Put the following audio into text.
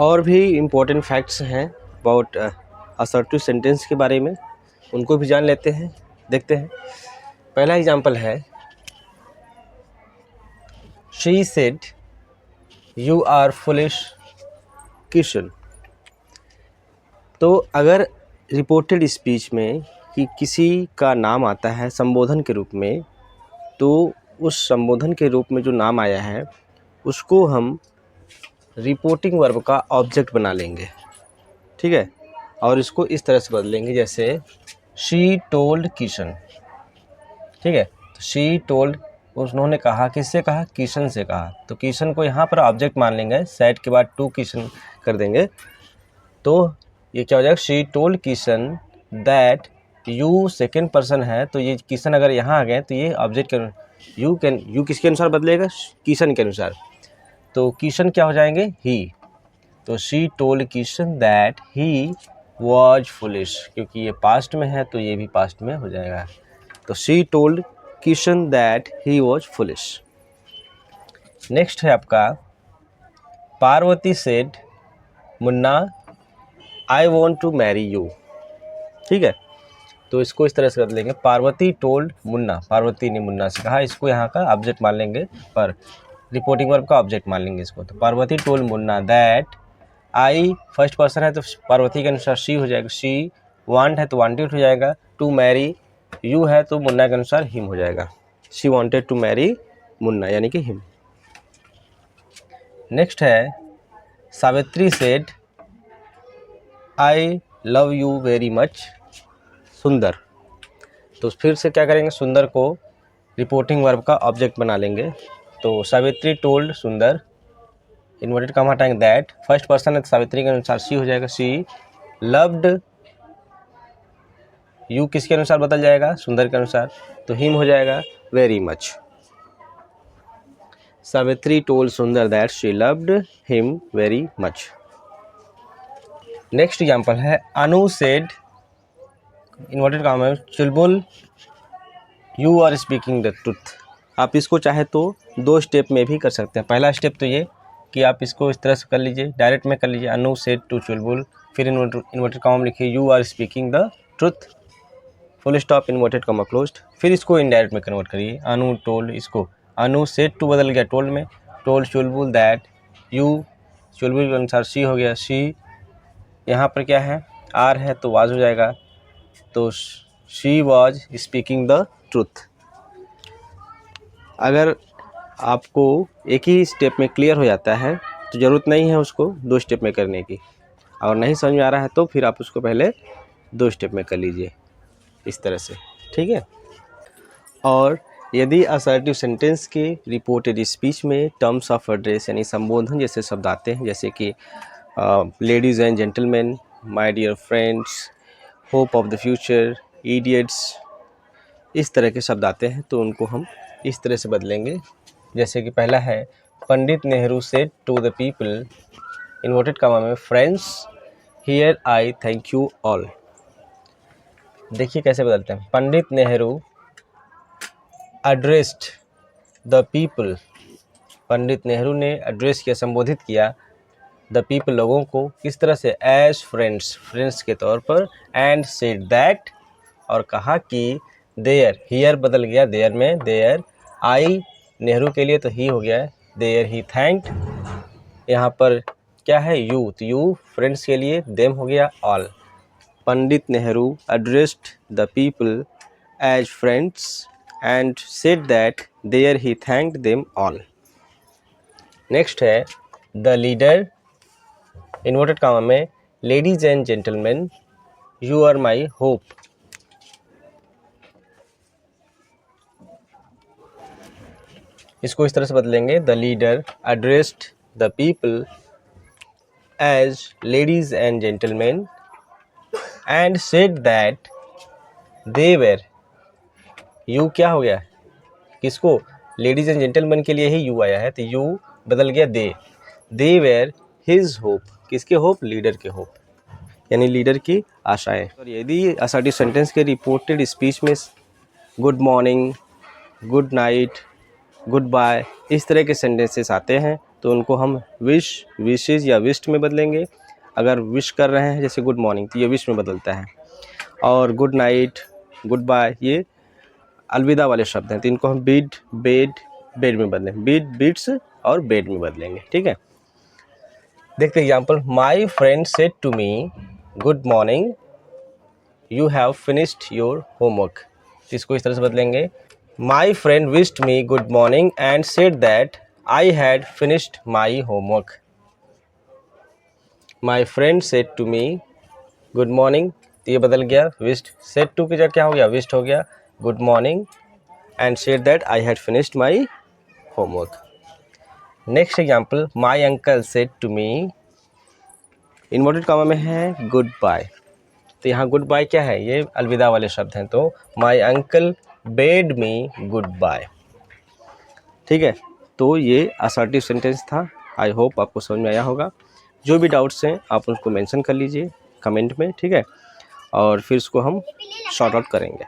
और भी important facts हैं अबाउट असर्टिव सेंटेंस के बारे में, उनको भी जान लेते हैं, देखते हैं। पहला एग्जाम्पल है she said you are foolish Kishan. तो अगर रिपोर्टेड स्पीच में कि किसी का नाम आता है संबोधन के रूप में, तो उस संबोधन के रूप में जो नाम आया है उसको हम रिपोर्टिंग वर्ब का ऑब्जेक्ट बना लेंगे, ठीक है। और इसको इस तरह से बदलेंगे जैसे शी टोल्ड किशन, ठीक है। तो शी टोल्ड, उन्होंने कहा, किससे कहा? किशन से कहा। तो किशन को यहाँ पर ऑब्जेक्ट मान लेंगे, सेड के बाद टू किशन कर देंगे, तो ये क्या हो जाएगा? She told Kishan that you second person है, तो ये किशन अगर यहाँ आ गए तो ये ऑब्जेक्ट के यू किसके अनुसार बदलेगा? किशन के अनुसार। तो किशन क्या हो जाएंगे? ही। तो she told Kishan that he was foolish, क्योंकि ये पास्ट में है तो ये भी पास्ट में हो जाएगा। तो she told Kishan that he was foolish. Next है आपका Parvati said Munna I want to marry you, ठीक है। तो इसको इस तरह से कर लेंगे, पार्वती टोल्ड मुन्ना, पार्वती ने मुन्ना से कहा, इसको यहाँ का ऑब्जेक्ट मान लेंगे, पर रिपोर्टिंग वर्ब का ऑब्जेक्ट मान लेंगे इसको। तो Parvati told Munna that I first person है तो पार्वती के अनुसार शी हो जाएगा, शी वांट है तो वांटेड हो जाएगा, टू मैरी यू है तो मुन्ना के अनुसार हिम हो जाएगा। She wanted to marry Munna यानी कि हिम। नेक्स्ट है Savitri said I love you very much Sundar. तो फिर से क्या करेंगे? सुंदर को रिपोर्टिंग वर्ब का ऑब्जेक्ट बना लेंगे। तो सावित्री टोल्ड सुंदर, इन्वर्टेड कॉमा हटाएंगे दैट, फर्स्ट पर्सन है तो सावित्री के अनुसार शी हो जाएगा, शी लव्ड यू किसके अनुसार बदल जाएगा? सुंदर के अनुसार, तो हिम हो जाएगा very much. Savitri told Sundar that she loved him very much. Next example है अनु सेड इन्वर्टेड कॉमा में Chulbul you are speaking the truth. आप इसको चाहे तो दो स्टेप में भी कर सकते हैं। पहला स्टेप तो ये कि आप इसको इस तरह से कर लीजिए, डायरेक्ट में कर लीजिए, अनु सेड टू चुलबुल, फिर इन्वर्टेड कॉमा में लिखिए you are speaking the truth, full stop, inverted comma closed. फिर इसको इनडायरेक्ट में कन्वर्ट करिए, अनु टोल्ड, इसको अनु सेड टू बदल गया टोल्ड में, टोल्ड चुलबुल दैट यू, चुलबुल के अनुसार शी हो गया, शी यहाँ पर क्या है? आर है तो वाज हो जाएगा, तो she was speaking the truth. अगर आपको एक ही स्टेप में क्लियर हो जाता है तो ज़रूरत नहीं है उसको दो स्टेप में करने की, और नहीं समझ में आ रहा है तो फिर आप उसको पहले दो स्टेप में कर लीजिए इस तरह से, ठीक है। और यदि असर्टिव सेंटेंस के रिपोर्टेड स्पीच में टर्म्स ऑफ एड्रेस यानी संबोधन जैसे शब्द आते हैं, जैसे कि ladies and gentleman, my dear friends, hope of the future, idiots, इस तरह के शब्द आते हैं, तो उनको हम इस तरह से बदलेंगे। जैसे कि पहला है Pandit Nehru said to the people, inverted comma में friends here I thank you all. देखिए कैसे बदलते हैं, Pandit Nehru addressed the people, Pandit Nehru ने एड्रेस किया, संबोधित किया, द पीपल लोगों को, किस तरह से? एज फ्रेंड्स, फ्रेंड्स के तौर पर, एंड सेड दैट, और कहा कि देयर, हियर बदल गया देयर में, देयर, आई नेहरू के लिए तो ही हो गया है, देयर ही थैंक्ड, यहाँ पर क्या है? यू, तो यू फ्रेंड्स के लिए, देम हो गया all. Pandit Nehru addressed the people as friends and said that there he thanked them all. Next है द लीडर, इन्वर्टेड कॉमा में ladies and gentleman you are my hope, इसको इस तरह से बदलेंगे, the leader addressed the people as ladies and gentleman and said that they were, you क्या हो गया? किसको? लेडीज एंड जेंटलमैन के लिए ही यू आया है, तो यू बदल गया दे वेर हिज होप, किसके होप? लीडर के होप, यानी लीडर की आशाएं। और यदि असर्टिव सेंटेंस के रिपोर्टेड स्पीच में good morning, good night, goodbye, इस तरह के सेंटेंसेस आते हैं तो उनको हम विश, विशेज़ या विश्ड में बदलेंगे। अगर विश कर रहे हैं जैसे गुड मॉर्निंग तो ये विश में बदलता है, और गुड नाइट, गुड बाय ये अलविदा वाले शब्द हैं, तो इनको हम बिड, बेड, बेड में बदलें, बिड, बिड्स और बेड में बदलेंगे। ठीक है, देखते example. My friend said to me good morning, you have finished your homework, इसको इस तरह से बदलेंगे। My friend wished me good morning and said that I had finished my homework. My friend said to me good morning, ये बदल गया wished, said to की जगह क्या हो गया, विश्ड हो गया। Good morning and said that I had finished my homework. Next example, my uncle said to me, inverted comma में है गुड बाय, तो यहाँ गुड बाय क्या है, ये अलविदा वाले शब्द हैं, तो my uncle bade me goodbye. ठीक है, तो ये असर्टिव सेंटेंस था। आई होप आपको समझ में आया होगा। जो भी डाउट्स हैं आप उसको मेंशन कर लीजिए कमेंट में, ठीक है, और फिर उसको हम सॉर्ट आउट करेंगे।